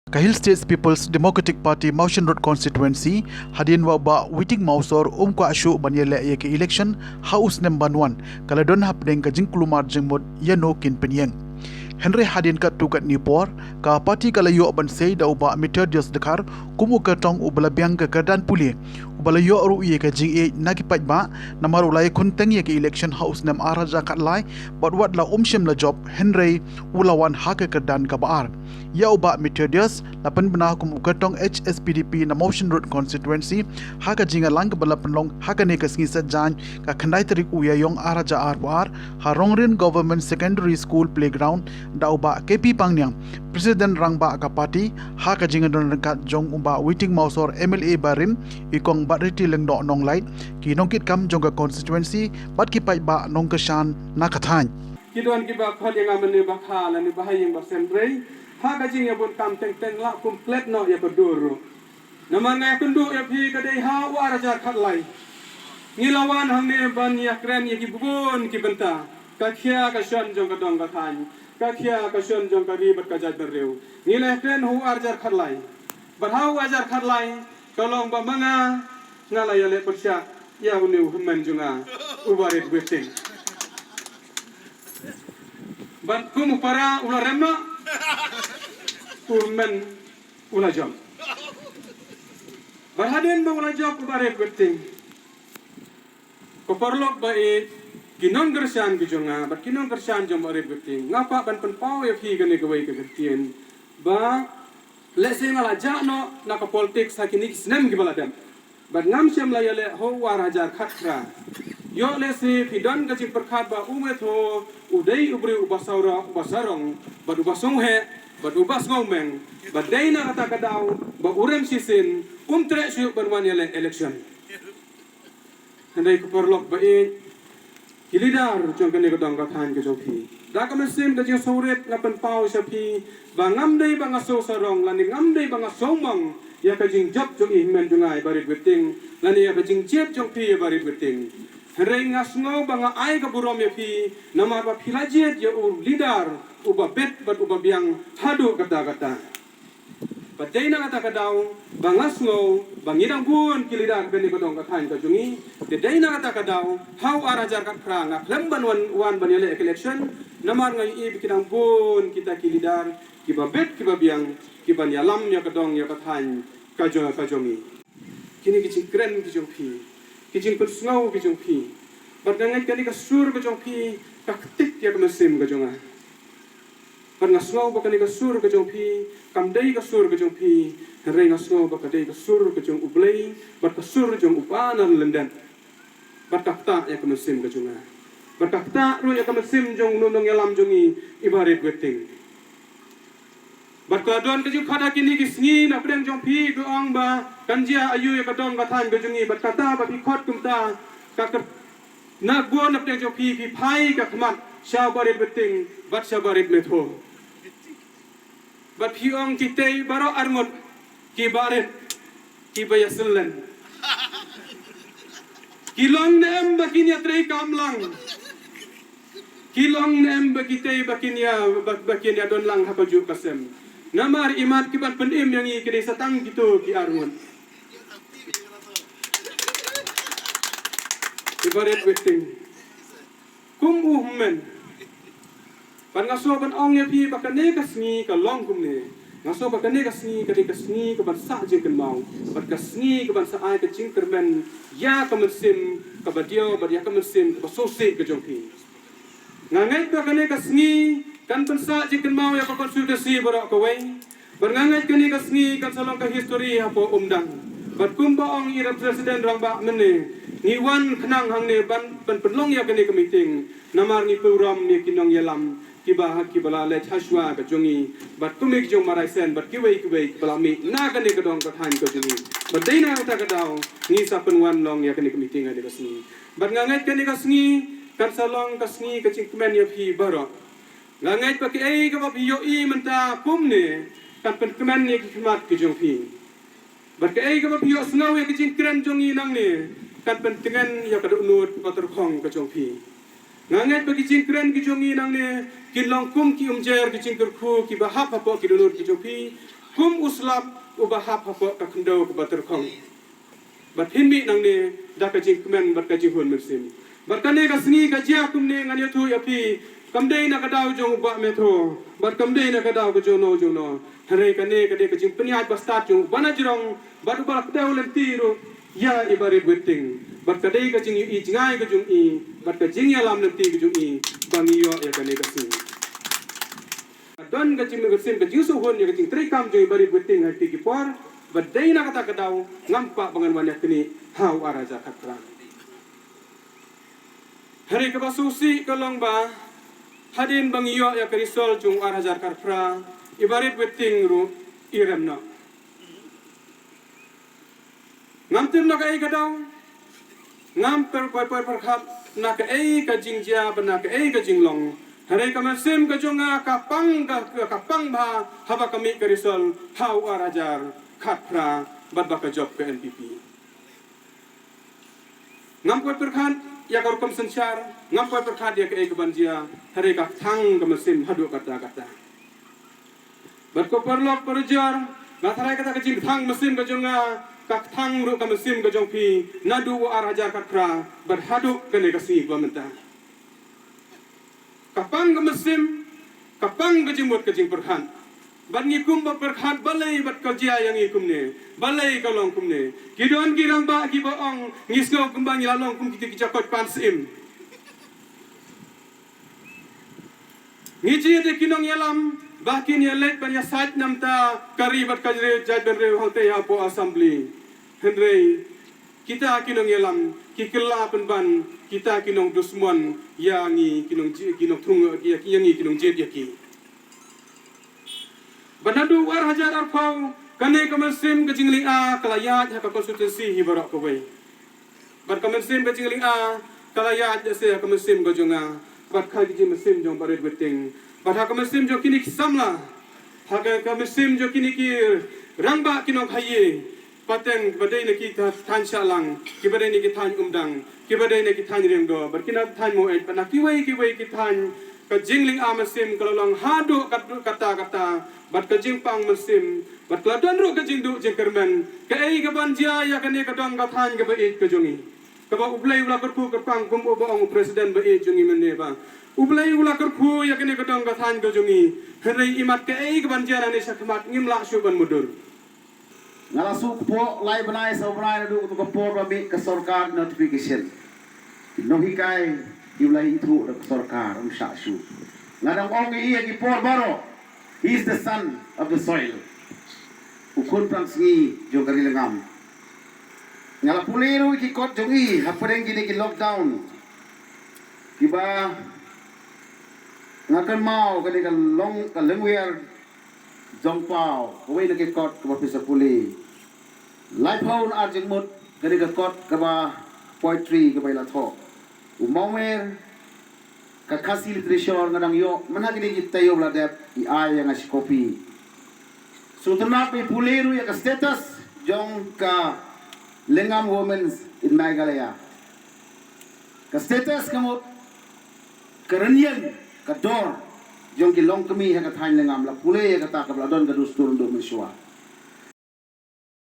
Kahil States People's Democratic Party Motion Road constituency hadin wa ba Witing Mausor kwa asyu banyele ye ke election House number 1 kala don hapdeng ka jingklumar jengmod yano kin penyeng Henry hadin ka tukat Newport ka parti kala yo ban sei da uba Methodist dekar kumu ka tong ubala biang ka kadan puli ubala yo ru ye ka jing e nakipaj ba namar ulai kunteng ye ke election house nam araja kat lai but wat la umshim la job Henry ulawan hake kadan ka baar ya uba Methodist lapan bena kumu ka tong HSPDP na Motion Road constituency haka jinga lang bala penlong haka ne ka sngi sa jan ka khandai tarik uya yong araja arbar ha rongrin government secondary school playground da uba KP Pangnyang President Rangba ka party haka jinga don kat jong uba Witing Mausor MLA Barim ikong bariti leng do nong light ki nongkit kam jong ka constituency bat ki pai ba nong kashan nakathan Kidon ki ba khol yang amene ba khala ni bahayeng ba sembrei haka jinga bon kam teng teng la komplet no ya peduru namanga kundu ya phi kadai ha wa raja khatlai ngilawan hang ne ban ya kren ya ki bugun ki benta ka khia ka shon jong ka dong ka than ka khia ka shon jong ka ri bat ka jat bereu ngilai kren hu arjar khatlai bar ha ajar khatlai tolong ba manga ngala ya le persya ya unu hman junga ubarit wetting ban kumu para ula remna urmen ula jom berhaden ba ula job ubarit wetting ko parlok ba e ginon gersan gijonga bat ginon gersan jom ubarit wetting ngapa ban penpau ya hi gane gawai ke gertien ba lese ngala jano naka politics hakini kisnem gibaladam bat ngam syam la yale ho warajar khatra yo lese pidon ka jing perkhat ba umetho udai ubri ubasara ubasarong bat ubasong he bat ubas ngomeng bat deina kata kadau ba urem sisin tre syuk banwan yale election handai ko perlok ba e kilidar jong kene kodong ka than ke jopi da ka mesim ka jing soret ngapen pau sapi ba ngamdei ba ngaso sarong lani ngamdei ba ngasomang ya ka jing job jong ihmen jungai barit weting lani ya ka jing jet jong pi barit weting Reng ngasngo banga ai ka burom ya pi namar ba philajet ya u leader uba bet bat uba biang hadu kata-kata Padaina kata kadau bangasngo bangidang bun kilidar beni kodong kathan ka jungi dedaina kata kadau how arajar kat pranga lemban wan banyale election namar ngai i bikidang bun kita kilidar kiba bet kiba biang kiba yalam ya kodong ya kathan ka jungi kini kicing kren kijong pi kijing persngau kijong pi bardangai kani ka sur kijong pi ka ketik ya kemesim kajonga Ngasngau ba kani ka sur ka jong pi kamdei ka sur ka jong pi rei ngasngau ba kadei ka sur ka jong ublei bat ka sur jong upanan lendan bat kakta ya kemesim ka jonga bat kakta ru ya kemesim jong nunong yalam jongi ibarit weting bat kadon ka jong khada kini kisngi na preng jong pi ku ong ba kanjia ayu ya kadong ka than ka jongi bat kata ba pi khot kumta ka na guan na preng jong pi phai ka khmat sha barit weting bat sha barit metho Bat hiong kitay baro armot kibaret kibayasulan. Kilong nem bakinya trei kamlang. Kilong nem bakitay bakinya don lang hapaju kasem. Namar imat kiban penim yang ikini satang gitu ki armot. Kibaret weting. Kumuhmen. Pan ngaso ban ong ya pi bakane kasngi ka long kumne ngaso bakane kasngi ka kasngi ka ban sa jing kan mau bat kasngi ka ban sa ai ka jing kermen ya ka mesim ka badio bat ya ka mesim ka sose ka jongpi ngangai bakane kasngi kan ban sa jing kan mau ya ka konsultasi borok ka wei ban ngangai kani kasngi kan salong ka history hapo umdang bat kumba ong ira presiden rangba mene ngiwan khnang hangne ban penlong ya kani ka meeting namar ni puram ni kinong yalam kiba kibala le chashwa ka jongi bat kumik jong marai sen bat kiwei bala mi na ka ne ka dong ka than ka jongi bat deina ta ka daw ni sa penwan long ya ka ne meeting ade ka sni bat ngangai ka ne ka sni kan salong ka sni ka ching kmen ya phi baro ngangai pa ki ai ka ba yo i menta kumne kan pen kmen ni ki khmat ki jong phi bat ka ai ka ba yo snau ya ki ching kren jongi nang ne kan pen tengen ya ka do nut ka ter khong ka jong phi ngangai bagi cingkren ki jongi nang ne kin long kum ki umjer ki cingker khu ki bahap hapo ki dulur ki jopi kum uslap ubahap hapa ka kendo ka baterkong bat hinmi nang ne da ka jing kemen bat ka jing hun mersim bat ka ne ka sngi ka jia kum ne ngan tu api kamdei na ka daw jong ba metro bat kamdei na ka daw ka jono hare ka ne ka jing peniat bastat jong bana jirong bat ubak daw lem tiro ya ibarit weting bat ka dei ka jing i jingai ka jong i bat ka jing ya lam lem ti ka jong i bangiyo ya ka ne ka sing don ka jing mersim ka jing su hun ya ka jing tri kam jong ibarit weting ha ti ki por badai na kata kadaw ngampa bangan banyak kini hau araja katran hari ke basusi kalong ba hadin bang iyo ya kerisol jung araja karpra ibarit weting ru iremna ngamtir na kai kadaw ngamper pai perkhat na ka ei ka jingjia bana ka ei ka jinglong hari ka mesim ka junga kapang ba haba kami kerisol hau arajar khatra badbaka job ke NPP ngampoi perkhat ya kor kom senchar ngampoi perkhat ya ke banjia hari ka thang ka mesim hadu kata badko perlok perjar ngathrai kata ke jing thang mesim ka jonga ka thang ru ka mesim ka jongpi nadu araja khatra bad hadu ke ne kasi bamenta kapang ka mesim kapang ka jimut ka jing perkhat bat ngikum ba perkhat balai bat kerja yang ngikum ne balai kalong kum ne kidon girang ba ki baong ngisgo kumbang lalong kum kiti kijakot pansim ngiji de kinong yalam bakin ya let ban ya sat namta kari bat kajre jadben re hote ya po assembly henry kita kinong yalam kikela ban kita kinong dusmon yangi kinong tung ya yangi kinong jet yaki Banadu war hajar arpau kane kemensim ke jingling a kalayat ha konstitusi hibarok kawai bar kemensim ke jingling a kalayat se kemensim ke jonga bar khagi ji mesim jong baret beting bar ha kemensim jo kini samla ha kemensim jo kini ki rangba kinong haye paten badai ne ki than shalang ki badai ne ki than umdang ki badai ne ki than rengdo bar kina than mo et panak ki wai ki than ka jingling a mesim kalong hadu kata bat ka jing pang mesim bat kladon ru ka jing du jing kermen ka ei ka banjia ya ka ne ka dong ka than ka bait ka jongi ka ba ublai ula kerpu ka pang kum oba ong presiden ba e jongi menne ba ublai ula kerpu ya ka ne ka dong ka than ka jongi henrei imat ka ei ka banjia ne sakmat ngimla suban mudur ngala su po lai banai so banai du to po ba mi ka sarkar notification nohi kai ulai itu da sarkar sa su ngadang ong i ki por baro. He is the son of the soil. Ukun prang singi jo karilangam. Ngala puliru ki kot jongi hapadeng gini ki lockdown. Kiba ngakan mau kani ka long ka lengwer jongpao kawai na ki kot ka pisa puli. Life phone arjing mut kani ka kot ka ba poetry ka ba la tho. Umomer kakasi literature ngadang yo managini kita yo bladep I ay yang ngasih kopi so tenap may puliru ya ka status jong ka lengam women in Meghalaya ka status kamot karanian ka dor jong ki long kami ya ka thain lengam la pulay ya ka ta ka bladon ka dusturun do meswa